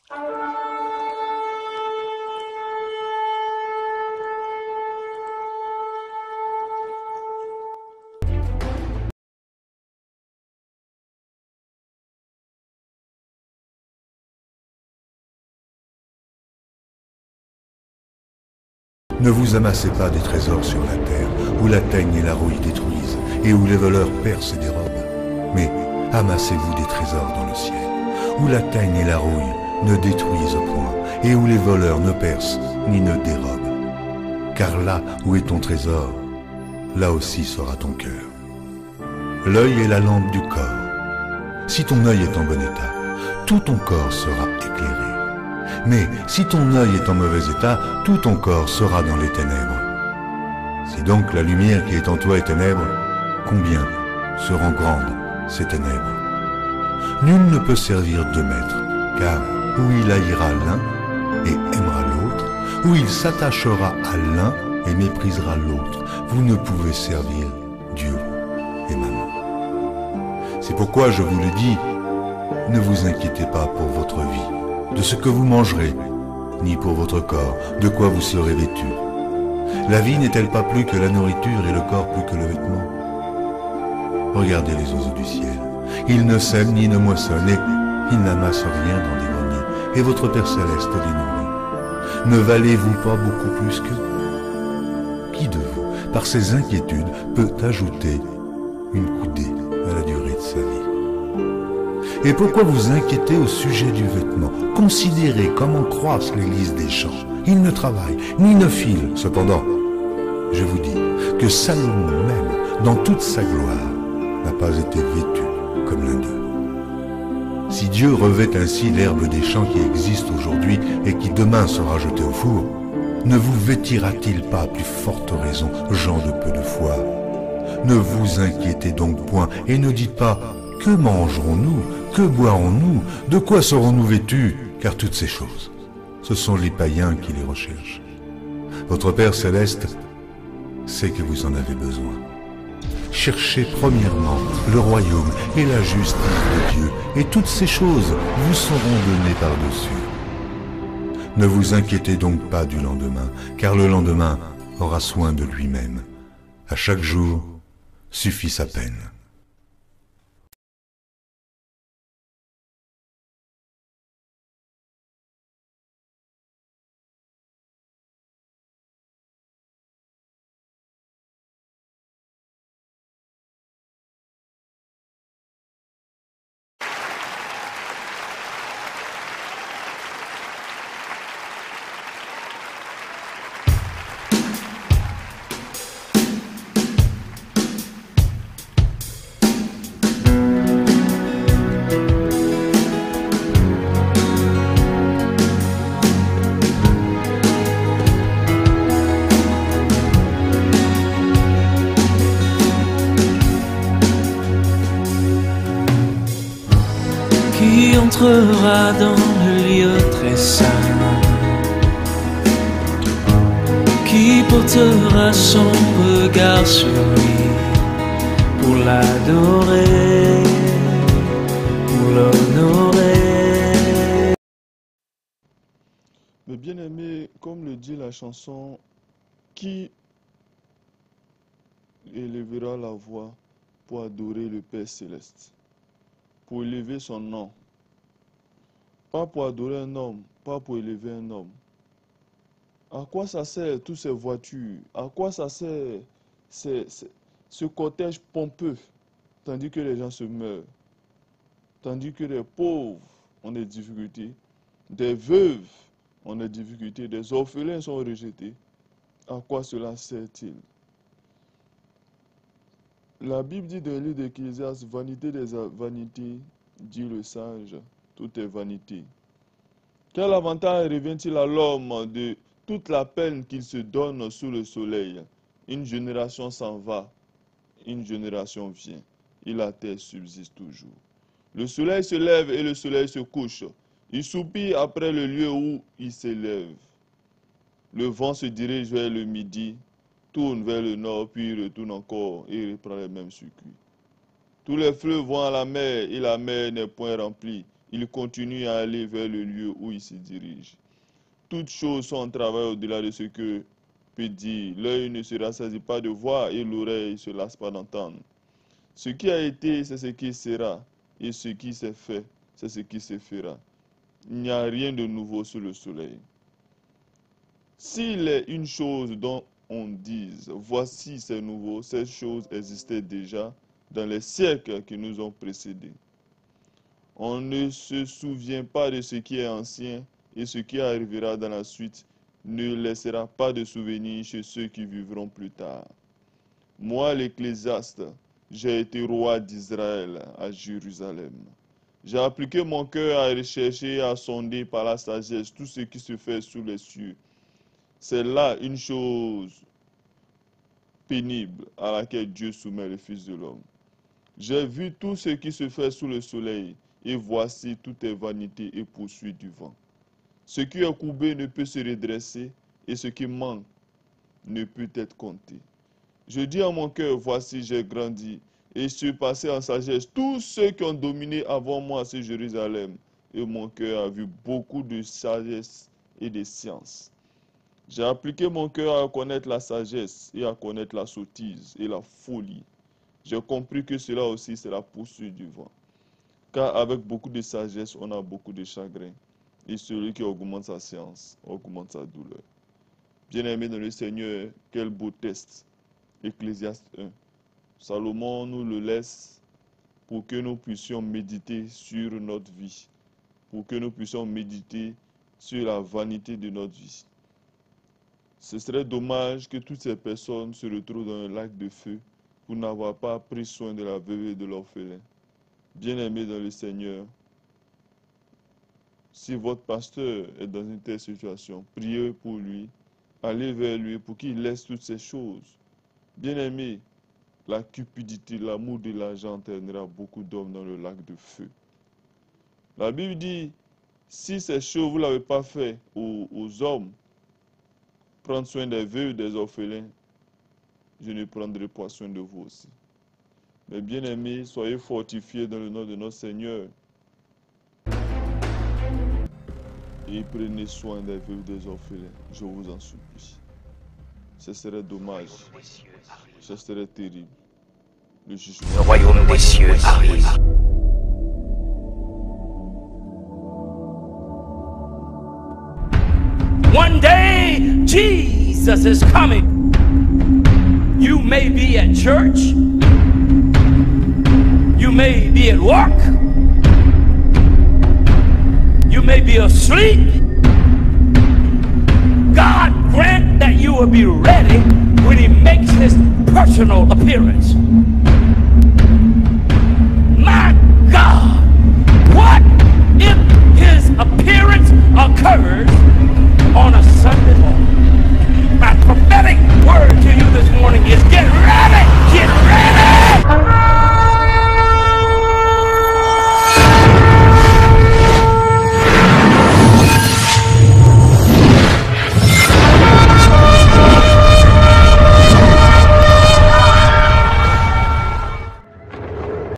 Ne vous amassez pas des trésors sur la terre, où la teigne et la rouille détruisent, et où les voleurs percent et dérobent. Mais amassez-vous des trésors dans le ciel, où la teigne et la rouille ne détruisent point, et où les voleurs ne percent ni ne dérobent. Car là où est ton trésor, là aussi sera ton cœur. L'œil est la lampe du corps. Si ton œil est en bon état, tout ton corps sera éclairé. Mais si ton œil est en mauvais état, tout ton corps sera dans les ténèbres. Si donc la lumière qui est en toi est ténèbre, combien seront grandes ces ténèbres? Nul ne peut servir deux maîtres, car ou il haïra l'un et aimera l'autre, ou il s'attachera à l'un et méprisera l'autre. Vous ne pouvez servir Dieu et Mammon. C'est pourquoi je vous le dis, ne vous inquiétez pas pour votre vie, de ce que vous mangerez, ni pour votre corps, de quoi vous serez vêtu. La vie n'est-elle pas plus que la nourriture et le corps plus que le vêtement? Regardez les oiseaux du ciel. Ils ne sèment ni ne moissonnent, et ils n'amassent rien dans des greniers, et votre Père Céleste les nourrit. Ne valez-vous pas beaucoup plus qu'eux? Qui de vous, par ses inquiétudes, peut ajouter une coudée à la durée de sa vie? Et pourquoi vous inquiétez au sujet du vêtement? Considérez comment croissent les lys des champs. Ils ne travaillent, ni ne filent. Cependant, je vous dis que Salomon même, dans toute sa gloire, n'a pas été vêtu comme l'un d'eux. Si Dieu revêt ainsi l'herbe des champs qui existe aujourd'hui et qui demain sera jetée au four, ne vous vêtira-t-il pas à plus forte raison, gens de peu de foi? Ne vous inquiétez donc point et ne dites pas « Que mangerons-nous? Que boirons-nous? De quoi serons-nous vêtus ?» Car toutes ces choses, ce sont les païens qui les recherchent. Votre Père Céleste sait que vous en avez besoin. Cherchez premièrement le royaume et la justice de Dieu, et toutes ces choses vous seront données par-dessus. Ne vous inquiétez donc pas du lendemain, car le lendemain aura soin de lui-même. À chaque jour suffit sa peine. Qui entrera dans le lieu très saint? Qui portera son regard sur lui pour l'adorer, pour l'honorer? Mais bien aimé, comme le dit la chanson, qui élèvera la voix pour adorer le Père Céleste, pour élever son nom? Pas pour adorer un homme, pas pour élever un homme. À quoi ça sert toutes ces voitures? À quoi ça sert ce cortège pompeux, tandis que les gens se meurent, tandis que les pauvres ont des difficultés, des veuves ont des difficultés, des orphelins sont rejetés? À quoi cela sert-il? La Bible dit dans le livre d'Ecclésiaste, vanité des vanités, dit le sage, tout est vanité. Quel avantage revient-il à l'homme de toute la peine qu'il se donne sous le soleil? Une génération s'en va, une génération vient, et la terre subsiste toujours. Le soleil se lève et le soleil se couche. Il soupire après le lieu où il s'élève. Le vent se dirige vers le midi, tourne vers le nord, puis retourne encore et reprend les mêmes circuits. Tous les fleuves vont à la mer et la mer n'est point remplie. il continue à aller vers le lieu où il se dirige. Toutes choses sont en travail au-delà de ce que peut dire. L'œil ne se rassasie pas de voir et l'oreille ne se lasse pas d'entendre. Ce qui a été, c'est ce qui sera, et ce qui s'est fait, c'est ce qui se fera. Il n'y a rien de nouveau sous le soleil. S'il est une chose dont on dise, voici c'est nouveau, ces choses existaient déjà dans les siècles qui nous ont précédés. On ne se souvient pas de ce qui est ancien, et ce qui arrivera dans la suite ne laissera pas de souvenir chez ceux qui vivront plus tard. Moi, l'Ecclésiaste, j'ai été roi d'Israël à Jérusalem. J'ai appliqué mon cœur à rechercher et à sonder par la sagesse tout ce qui se fait sous les cieux. C'est là une chose pénible à laquelle Dieu soumet le Fils de l'homme. J'ai vu tout ce qui se fait sous le soleil, et voici tout est vanité et poursuite du vent. Ce qui est courbé ne peut se redresser, et ce qui manque ne peut être compté. Je dis à mon cœur, voici j'ai grandi, et je suis passé en sagesse tous ceux qui ont dominé avant moi sur Jérusalem, et mon cœur a vu beaucoup de sagesse et de science. J'ai appliqué mon cœur à connaître la sagesse et à connaître la sottise et la folie. J'ai compris que cela aussi c'est la poursuite du vent. Car avec beaucoup de sagesse, on a beaucoup de chagrin. Et celui qui augmente sa science augmente sa douleur. Bien-aimés dans le Seigneur, quel beau test. Ecclésiaste 1. Salomon nous le laisse pour que nous puissions méditer sur notre vie. Pour que nous puissions méditer sur la vanité de notre vie. Ce serait dommage que toutes ces personnes se retrouvent dans un lac de feu pour n'avoir pas pris soin de la veuve et de l'orphelin. Bien-aimés dans le Seigneur, si votre pasteur est dans une telle situation, priez pour lui, allez vers lui pour qu'il laisse toutes ces choses. Bien-aimés, la cupidité, l'amour de l'argent entraînera beaucoup d'hommes dans le lac de feu. La Bible dit, si ces choses vous ne l'avez pas fait aux hommes, prendre soin des veuves, des orphelins, je ne prendrai pas soin de vous aussi. Mais bien-aimés, soyez fortifiés dans le nom de notre Seigneur. Et prenez soin des veuves, des orphelins, je vous en supplie. Ce serait dommage, ce serait terrible. Le jugement. Le royaume des cieux arrive. One day, Jesus is coming. You may be at church. You may be at work. You may be asleep. God grant that you will be ready when He makes His personal appearance.